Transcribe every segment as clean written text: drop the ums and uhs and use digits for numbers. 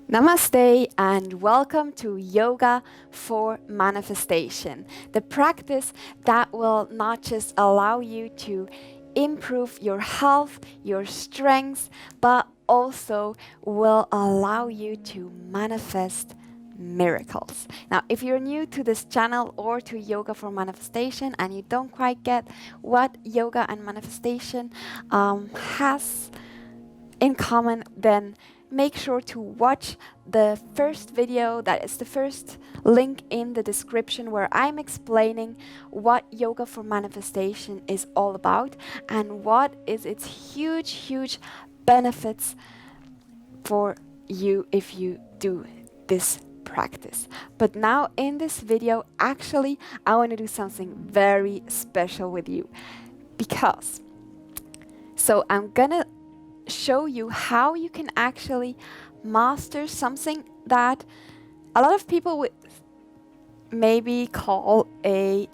Namaste and welcome to Yoga for Manifestation, the practice that will not just allow you to improve your health, your strengths, but also will allow you to manifest miracles. Now, if you're new to this channel or to Yoga for Manifestation and you don't quite get what yoga and manifestation has in common, then make sure to watch the first video. That is the first link in the description, where I'm explaining what yoga for manifestation is all about and what is its huge benefits for you if you do this practice. But now in this video, actually I want to do something very special with you, because I'm gonna show you how you can actually master something that a lot of people would maybe call a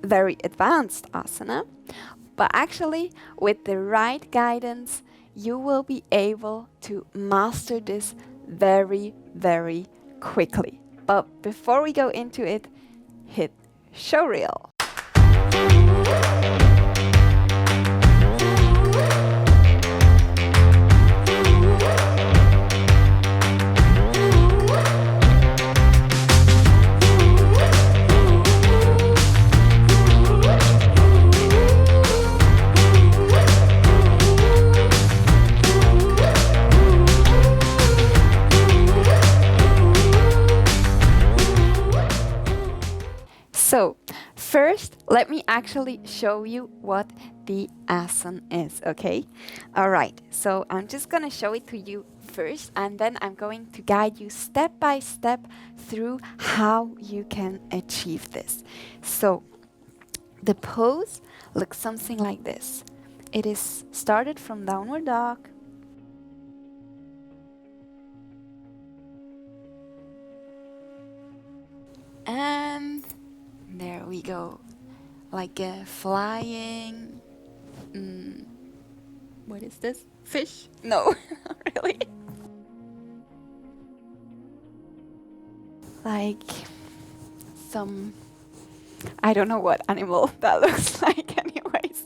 very advanced asana, but actually with the right guidance you will be able to master this very quickly. But before we go into it, hit show reel. So first, let me actually show you what the Asan is, okay? All right, so I'm just gonna show it to you first, and then I'm going to guide you step by step through how you can achieve this. So the pose looks something like this. It is started from downward dog, and there we go, like a flying, what is this? Fish? No, not really. Like some, I don't know what animal that looks like anyways.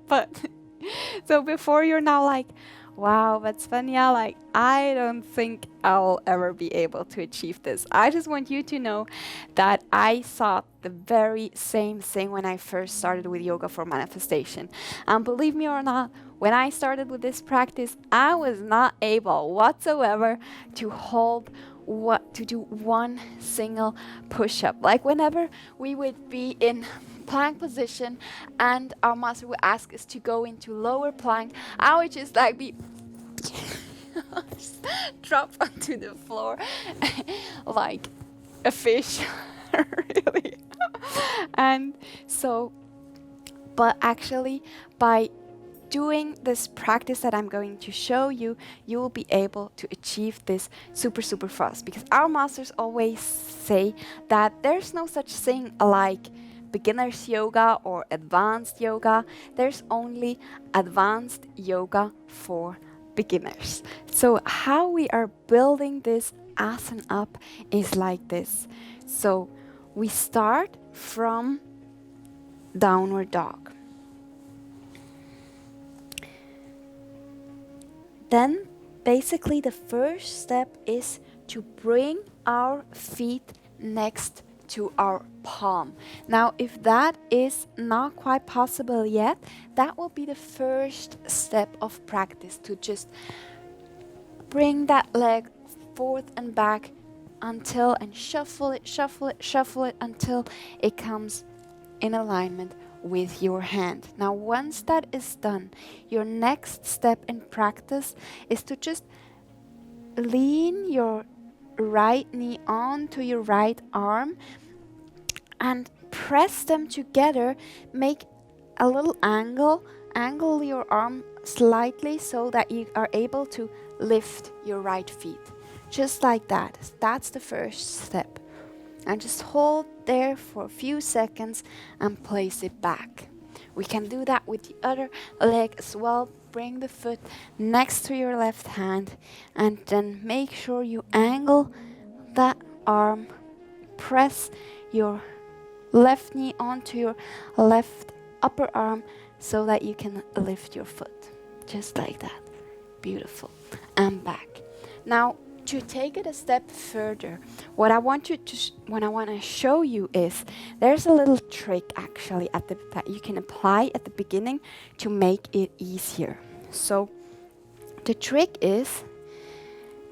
But so before you're now like, wow, but Svenja, like, I don't think I'll ever be able to achieve this. I just want you to know that I thought the very same thing when I first started with yoga for manifestation. And believe me or not, when I started with this practice, I was not able whatsoever to do one single push-up. Like whenever we would be in plank position and our master would ask us to go into lower plank, I would just like be just drop onto the floor like a fish. Really. And so, but actually by doing this practice that I'm going to show you, you will be able to achieve this super fast, because our masters always say that there's no such thing like beginner's yoga or advanced yoga. There's only advanced yoga for beginners. So how we are building this asana up is like this. So we start from downward dog. Then basically the first step is to bring our feet next to our palm. Now, if that is not quite possible yet, that will be the first step of practice, to just bring that leg forth and back until, and shuffle it until it comes in alignment with your hand. Now, once that is done, your next step in practice is to just lean your right knee onto your right arm and press them together. Make a little angle your arm slightly so that you are able to lift your right feet. Just like that. That's the first step. And just hold there for a few seconds and place it back. We can do that with the other leg as well. bring the foot next to your left hand, and then make sure you angle that arm. Press your left knee onto your left upper arm so that you can lift your foot. Just like that. Beautiful. And back. Now, to take it a step further, what I want to show you is there's a little trick actually that you can apply at the beginning to make it easier. So the trick is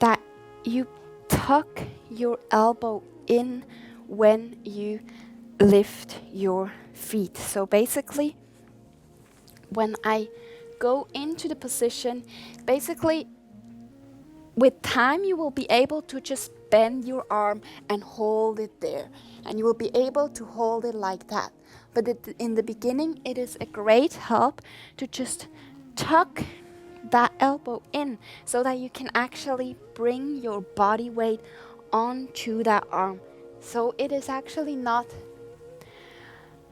that you tuck your elbow in when you lift your feet. So basically, when I go into the position, basically with time you will be able to just bend your arm and hold it there. And you will be able to hold it like that. But in the beginning, it is a great help to just tuck that elbow in so that you can actually bring your body weight onto that arm. So it is actually not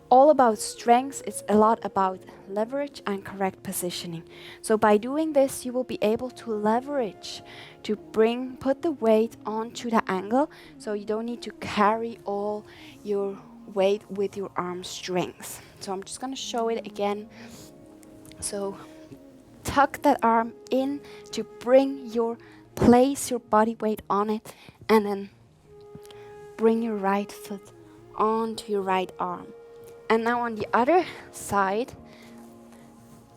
all about strength, it's a lot about leverage and correct positioning. So by doing this, you will be able to leverage to put the weight onto the angle, so you don't need to carry all your weight with your arm strength. So I'm just going to show it again. So tuck that arm in to place your body weight on it, and then bring your right foot onto your right arm. And now on the other side,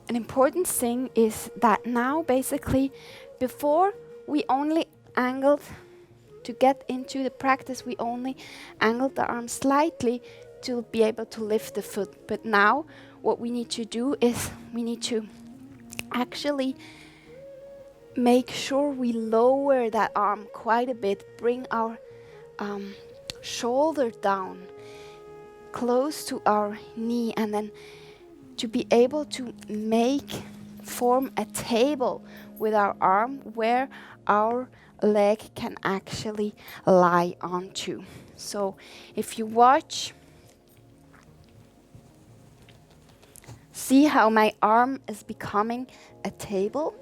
an important thing is that now basically before we only angled, to get into the practice, we only angled the arm slightly to be able to lift the foot. But now what we need to do is we need to actually make sure we lower that arm quite a bit, bring our shoulder down close to our knee, and then to be able to form a table with our arm where our leg can actually lie onto. So if you watch, see how my arm is becoming a table?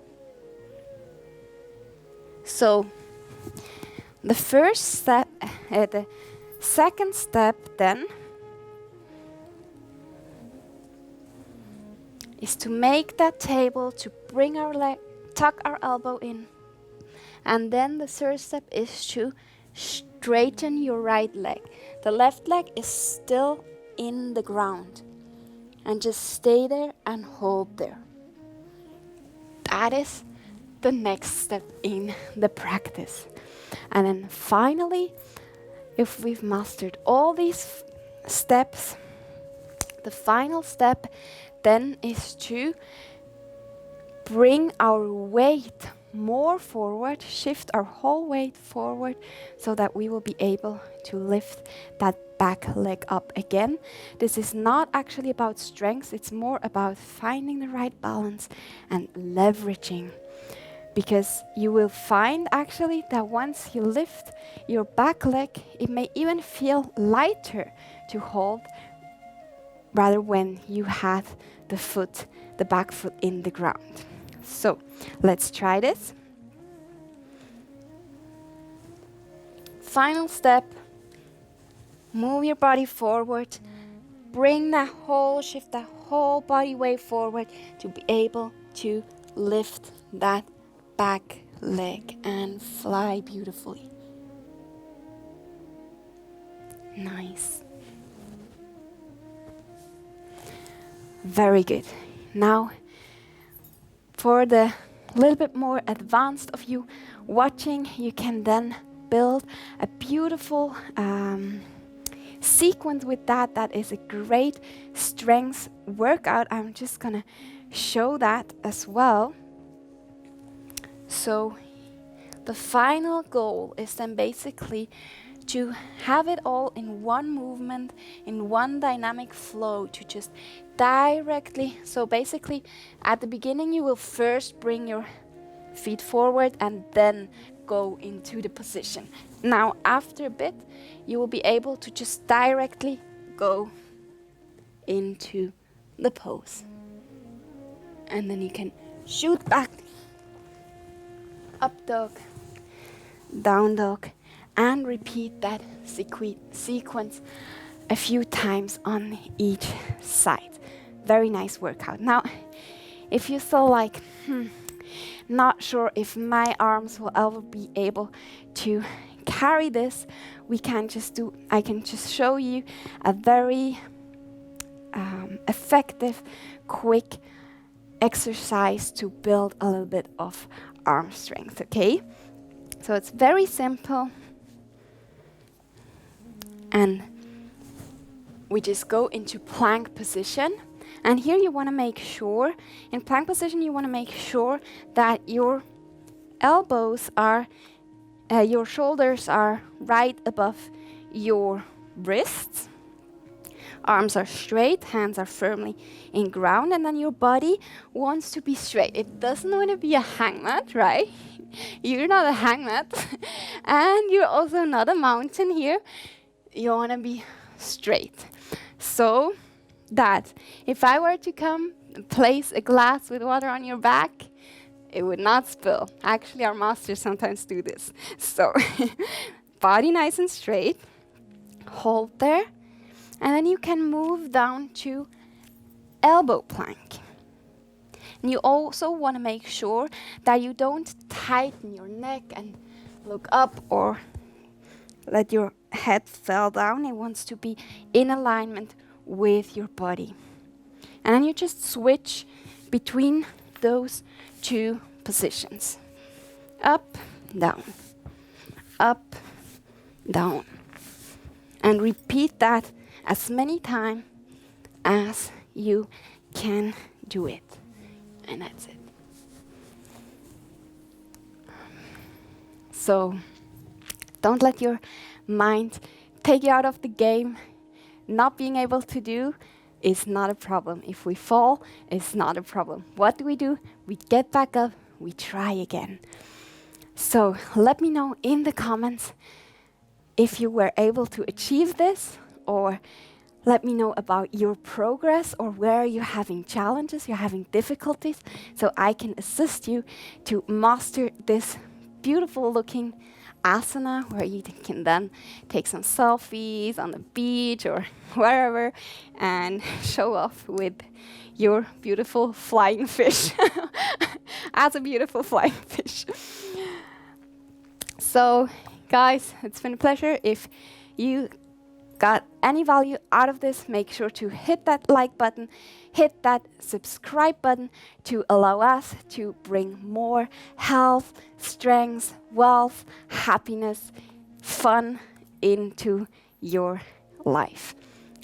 So the second step then is to make that table, to bring our leg, tuck our elbow in. And then the third step is to straighten your right leg. The left leg is still in the ground. And just stay there and hold there. That is the next step in the practice. And then finally, if we've mastered all these steps, the final step then is to bring our weight more forward, shift our whole weight forward so that we will be able to lift that back leg up again. This is not actually about strength, it's more about finding the right balance and leveraging. Because you will find actually that once you lift your back leg, it may even feel lighter to hold rather when you had the back foot in the ground. So let's try this. Final step, move your body forward, shift that whole body weight forward to be able to lift that back leg and fly beautifully. Nice. Very good. Now, for the little bit more advanced of you watching, you can then build a beautiful sequence with that. That is a great strength workout. I'm just gonna show that as well. So the final goal is then basically to have it all in one movement, in one dynamic flow, to just directly, so basically at the beginning you will first bring your feet forward and then go into the position. Now after a bit you will be able to just directly go into the pose. And then you can shoot back, up dog, down dog, and repeat that sequence a few times on each side. Very nice workout. Now, if you're still like, not sure if my arms will ever be able to carry this, I can just show you a very effective, quick exercise to build a little bit of arm strength, okay? So it's very simple. And we just go into plank position. And here you want to make sure, in plank position, you want to make sure that your elbows are, your shoulders are right above your wrists. Arms are straight, hands are firmly in ground, and then your body wants to be straight. It doesn't want to be a hangmat, right? You're not a hangmat, and you're also not a mountain here. You want to be straight. So that if I were to come and place a glass with water on your back, it would not spill. Actually, our masters sometimes do this. So body nice and straight. Hold there. And then you can move down to elbow plank. And you also want to make sure that you don't tighten your neck and look up or let your head fall down. It wants to be in alignment with your body. And then you just switch between those two positions. Up, down, up, down. And repeat that as many times as you can do it. And that's it. So don't let your mind take you out of the game. Not being able to do is not a problem. If we fall, it's not a problem. What do? We get back up, we try again. So let me know in the comments if you were able to achieve this, or let me know about your progress or where you're having challenges, you're having difficulties, so I can assist you to master this beautiful looking asana, where you can then take some selfies on the beach or wherever and show off with your beautiful flying fish as a beautiful flying fish. So guys, it's been a pleasure. If you got any value out of this, make sure to hit that like button, hit that subscribe button to allow us to bring more health, strength, wealth, happiness, fun into your life.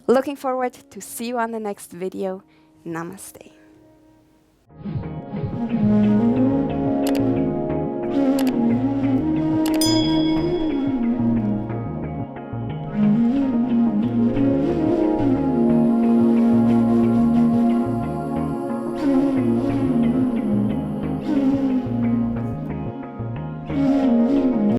Looking forward to see you on the next video. Namaste.